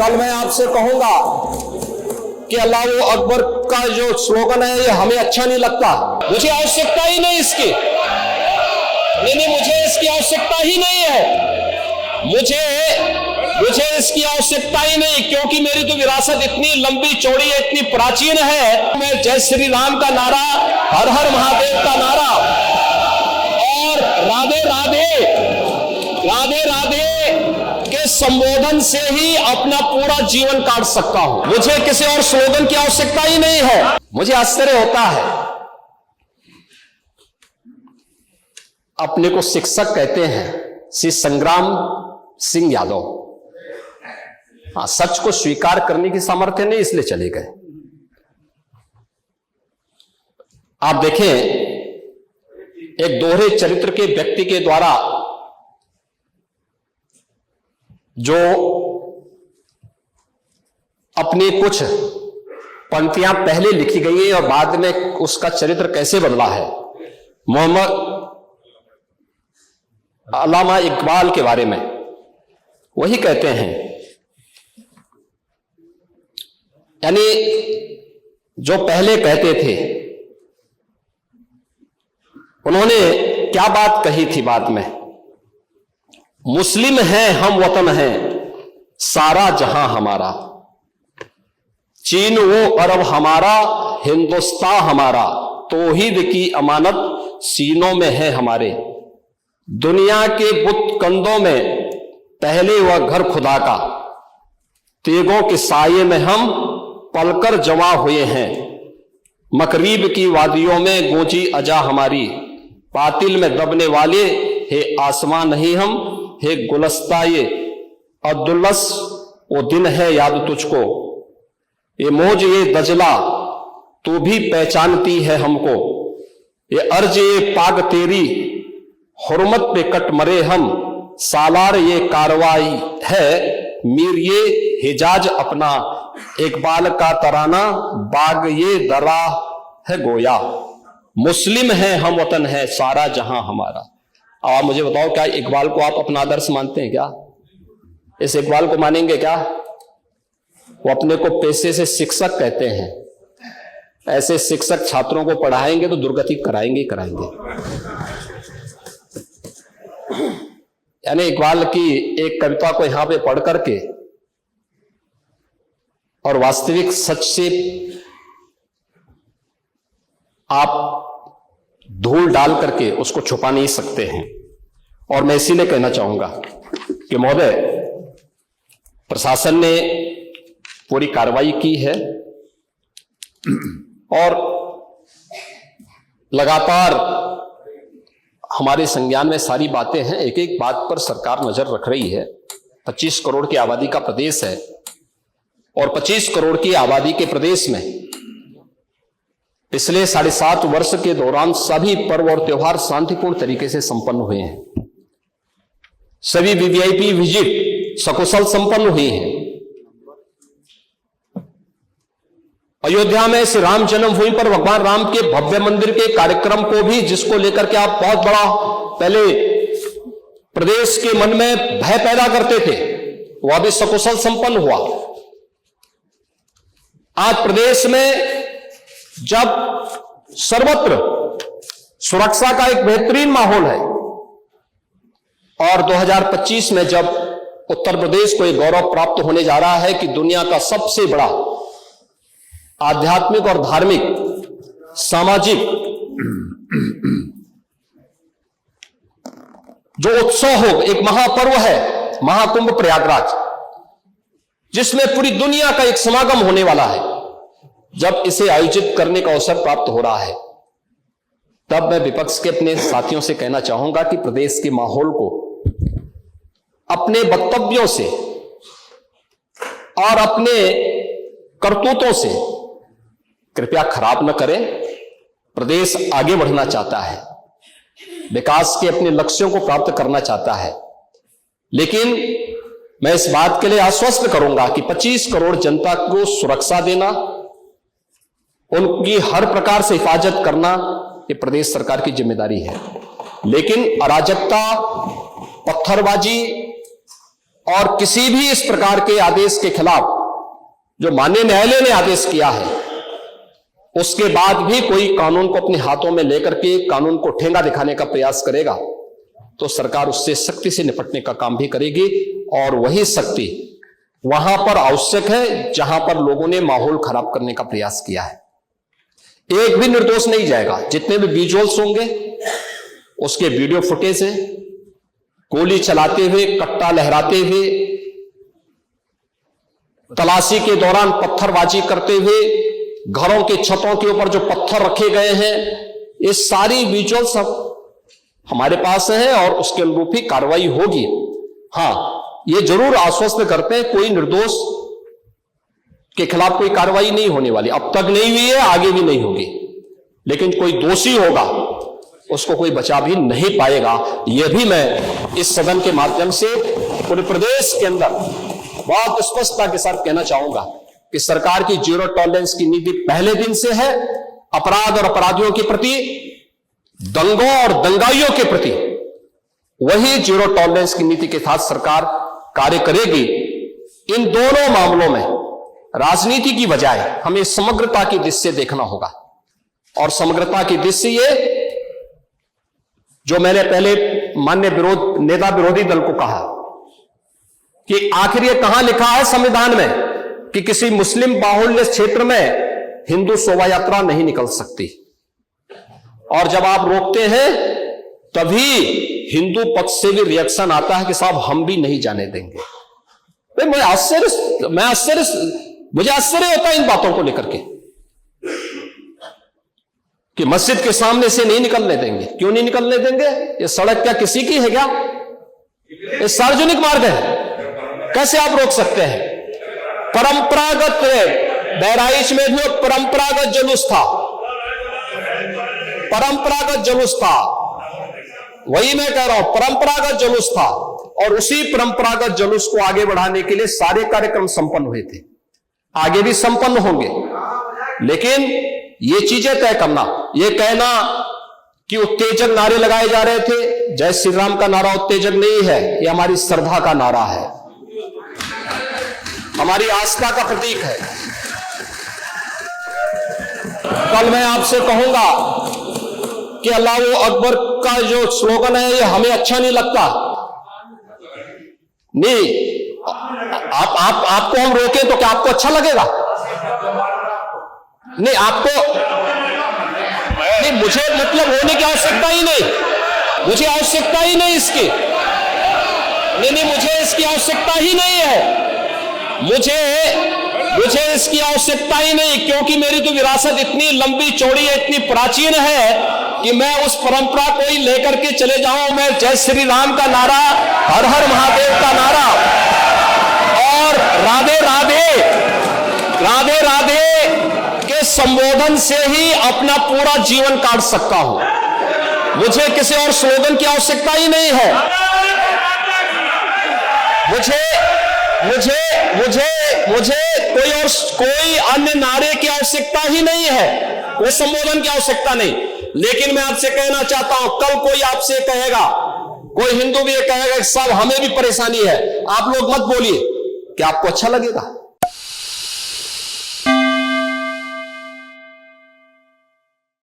कल मैं आपसे कहूंगा कि अल्लाह अकबर का जो स्लोगन है ये हमें अच्छा नहीं लगता, मुझे आवश्यकता ही नहीं इसकी, नहीं, मुझे इसकी आवश्यकता ही नहीं है, मुझे इसकी आवश्यकता ही नहीं, क्योंकि मेरी तो विरासत इतनी लंबी चौड़ी है, इतनी प्राचीन है। मैं जय श्री राम का नारा, हर हर महादेव का नारा और राधे राधे राधे राधे के संबोधन से ही अपना पूरा जीवन काट सकता हूं। मुझे किसी और स्लोगन की आवश्यकता ही नहीं है। मुझे आश्चर्य होता है, अपने को शिक्षक कहते हैं श्री संग्राम सिंह यादव। हाँ, सच को स्वीकार करने की सामर्थ्य नहीं, इसलिए चले गए। आप देखें, एक दोहरे चरित्र के व्यक्ति के द्वारा जो अपनी कुछ पंक्तियां पहले लिखी गई है और बाद में उसका चरित्र कैसे बदला है। मोहम्मद अल्लामा इकबाल के बारे में वही कहते हैं, यानी जो पहले कहते थे उन्होंने क्या बात कही थी बाद में, मुस्लिम हैं हम वतन हैं सारा जहां हमारा, चीन वो अरब हमारा हिंदुस्तान हमारा, तौहीद की अमानत सीनों में है हमारे, दुनिया के बुत कंदों में पहले वह घर खुदा का, तेगों के साये में हम पलकर जमा हुए हैं, मकरीब की वादियों में गूंजी अजा हमारी, पातिल में दबने वाले हे आसमां नहीं हम, हे गुलस्ता ये अब्दुल्लस वो दिन है याद तुझको, ये मौज ये दजला तू भी पहचानती है हमको, ये अर्ज ये पाग तेरी हुर्मत पे कट मरे हम, सालार ये कार्रवाई है मीर ये हिजाज अपना, इकबाल का तराना बाग ये दरा है गोया, मुस्लिम है हम वतन है सारा जहां हमारा। अब आप मुझे बताओ, क्या इकबाल को आप अपना आदर्श मानते हैं? क्या इस इकबाल को मानेंगे? क्या वो अपने को पेशे से शिक्षक कहते हैं, ऐसे शिक्षक छात्रों को पढ़ाएंगे तो दुर्गति कराएंगे ही कराएंगे। यानी इकबाल की एक कविता को यहां पे पढ़ करके और वास्तविक सच से आप धूल डाल करके उसको छुपा नहीं सकते हैं। और मैं इसीलिए कहना चाहूंगा कि महोदय, प्रशासन ने पूरी कार्रवाई की है और लगातार हमारे संज्ञान में सारी बातें हैं, एक एक बात पर सरकार नजर रख रही है। 25 करोड़ की आबादी का प्रदेश है और 25 करोड़ की आबादी के प्रदेश में पिछले 7.5 वर्ष के दौरान सभी पर्व और त्योहार शांतिपूर्ण तरीके से संपन्न हुए हैं। सभी वीवीआईपी विजिट सकुशल संपन्न हुई हैं। अयोध्या में श्री राम जन्मभूमि पर भगवान राम के भव्य मंदिर के कार्यक्रम को भी, जिसको लेकर के आप बहुत बड़ा पहले प्रदेश के मन में भय पैदा करते थे, वह भी सकुशल संपन्न हुआ। आज प्रदेश में जब सर्वत्र सुरक्षा का एक बेहतरीन माहौल है और 2025 में जब उत्तर प्रदेश को एक गौरव प्राप्त होने जा रहा है कि दुनिया का सबसे बड़ा आध्यात्मिक और धार्मिक सामाजिक जो उत्सव हो, एक महापर्व है महाकुंभ प्रयागराज, जिसमें पूरी दुनिया का एक समागम होने वाला है, जब इसे आयोजित करने का अवसर प्राप्त हो रहा है, तब मैं विपक्ष के अपने साथियों से कहना चाहूंगा कि प्रदेश के माहौल को अपने वक्तव्यों से और अपने करतूतों से कृपया खराब न करें। प्रदेश आगे बढ़ना चाहता है, विकास के अपने लक्ष्यों को प्राप्त करना चाहता है, लेकिन मैं इस बात के लिए आश्वस्त करूंगा कि 25 करोड़ जनता को सुरक्षा देना, उनकी हर प्रकार से हिफाजत करना, ये प्रदेश सरकार की जिम्मेदारी है। लेकिन अराजकता, पत्थरबाजी और किसी भी इस प्रकार के आदेश के खिलाफ जो माननीय न्यायालय ने आदेश किया है, उसके बाद भी कोई कानून को अपने हाथों में लेकर के कानून को ठेंगा दिखाने का प्रयास करेगा तो सरकार उससे सख्ती से निपटने का काम भी करेगी। और वही सख्ती वहां पर आवश्यक है जहां पर लोगों ने माहौल खराब करने का प्रयास किया है। एक भी निर्दोष नहीं जाएगा। जितने भी विजुअल्स होंगे उसके वीडियो फुटेज है, गोली चलाते हुए, कट्टा लहराते हुए, तलाशी के दौरान पत्थरबाजी करते हुए, घरों के छतों के ऊपर जो पत्थर रखे गए हैं, ये सारी विजुअल्स हमारे पास है और उसके अनुरूप ही कार्रवाई होगी। हां, ये जरूर आश्वस्त करते हैं कोई निर्दोष के खिलाफ कोई कार्रवाई नहीं होने वाली, अब तक नहीं हुई है, आगे भी नहीं होगी। लेकिन कोई दोषी होगा उसको कोई बचा भी नहीं पाएगा। यह भी मैं इस सदन के माध्यम से पूरे प्रदेश के अंदर बहुत स्पष्टता के साथ कहना चाहूंगा कि सरकार की जीरो टॉलरेंस की नीति पहले दिन से है। अपराध और अपराधियों के प्रति, दंगों और दंगाइयों के प्रति वही जीरो टॉलरेंस की नीति के साथ सरकार कार्य करेगी। इन दोनों मामलों में राजनीति की बजाय हमें समग्रता की दृष्टि से देखना होगा। और समग्रता की दृष्टि से ये जो मैंने पहले मान्य नेता विरोधी दल को कहा कि आखिर ये कहां लिखा है संविधान में कि किसी मुस्लिम बाहुल्य क्षेत्र में हिंदू शोभा यात्रा नहीं निकल सकती, और जब आप रोकते हैं तभी हिंदू पक्ष से भी रिएक्शन आता है कि साहब हम भी नहीं जाने देंगे। मुझे आश्चर्य होता है इन बातों को लेकर के कि मस्जिद के सामने से नहीं निकलने देंगे। क्यों नहीं निकलने देंगे? ये सड़क क्या किसी की है क्या? ये सार्वजनिक मार्ग है, कैसे आप रोक सकते हैं? परंपरागत बहराइच में भी परंपरागत जुलूस था, परंपरागत जुलूस था, वही मैं कह रहा हूं, परंपरागत जुलूस था। और उसी परंपरागत जुलूस को आगे बढ़ाने के लिए सारे कार्यक्रम संपन्न हुए थे, आगे भी संपन्न होंगे। लेकिन ये चीजें तय करना, ये कहना कि उत्तेजक नारे लगाए जा रहे थे, जय श्री राम का नारा उत्तेजक नहीं है, ये हमारी श्रद्धा का नारा है, हमारी आस्था का प्रतीक है। कल मैं आपसे कहूंगा कि अल्लाह अकबर का जो स्लोगन है ये हमें अच्छा नहीं लगता, नहीं, आपको हम रोकें तो क्या आपको अच्छा लगेगा? नहीं, आपको नहीं, मुझे मतलब होने की आवश्यकता ही नहीं, मुझे आवश्यकता ही नहीं इसकी, नहीं, मुझे इसकी आवश्यकता ही नहीं है, मुझे इसकी आवश्यकता ही नहीं, क्योंकि मेरी तो विरासत इतनी लंबी चौड़ी है, इतनी प्राचीन है कि मैं उस परंपरा को ही लेकर के चले जाऊं। मैं जय श्री राम का नारा, हर हर महादेव का नारा और राधे राधे, राधे राधे के संबोधन से ही अपना पूरा जीवन काट सकता हूं। मुझे किसी और स्लोगन की आवश्यकता ही नहीं है। मुझे कोई अन्य नारे की आवश्यकता ही नहीं है, कोई संबोधन की आवश्यकता नहीं। लेकिन मैं आपसे कहना चाहता हूं, कल कोई आपसे कहेगा, कोई हिंदू भी ये कहेगा कि साहब हमें भी परेशानी है, आप लोग मत बोलिए, क्या आपको अच्छा लगेगा?